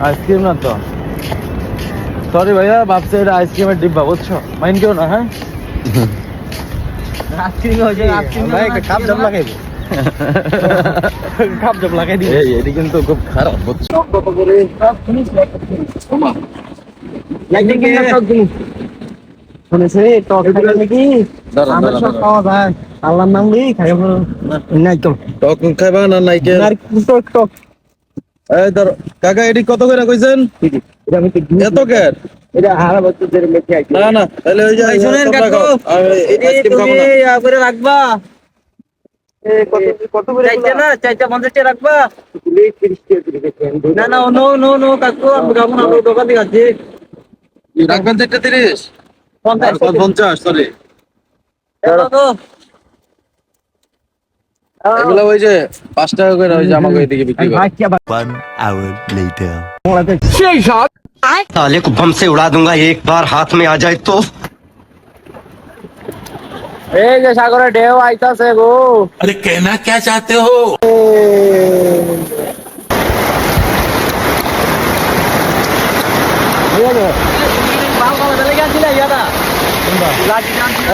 Ice cream না তো, sorry ভাইয়া, ভাবছে এটা আইসক্রিমের ডিব্বা, বুঝছো? মাইন্ড কেউ না। হ্যাঁ, এটি কিন্তু খুব খারাপ, বুঝছো? আল্লাহর নাম নেই খাইব নাই তো টক খাইবা না নাইকেল? এই ধর কাকা, এটি কত করে কইছেন? এত কেন? এটা হারা বছর ধরে মেখে আইছি না না, তাহলে ওই যে শুনেন কাকু, আইসক্রিম খাবো না। করে রাখবা কত করে চাইতে না, চাইতে 50 টাকা রাখবা। না না, নো নো নো কাকু, আমি খাবো না, দোকান থেকে আছি। রাখবেন 30, 50, সরি। এগুলো ওই যে 5 টাকা করে ওই যে আমাকে এদিকে বিক্রি করে। 1 hour later. साले को बम से उड़ा दूंगा एक बार हाथ में आ जाए तो। এই যে সাগরে ঢেউ আইতাছে গো। अरे कहना क्या चाहते हो?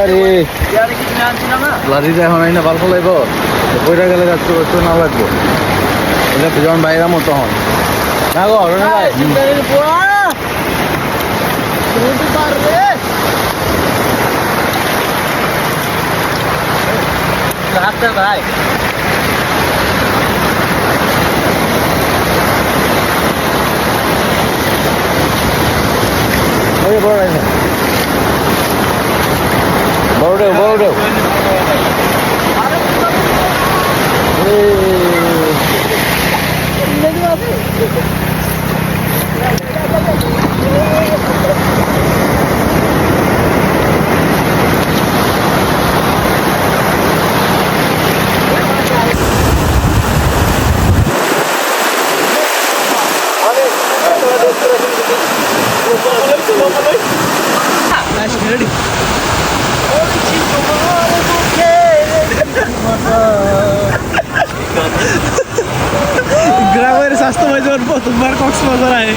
আরে লাঠিটা এখন আইনা বাল ফলাইব, বইটা গেলে যাচ্ছে একটু না লাগবো, এটা যখন বাইরে মতো হন না গো। ভাই ভাই বড় বড় গ্রামের স্বাস্থ্য জীবন প্রথমবার কক্সবাজার আয়।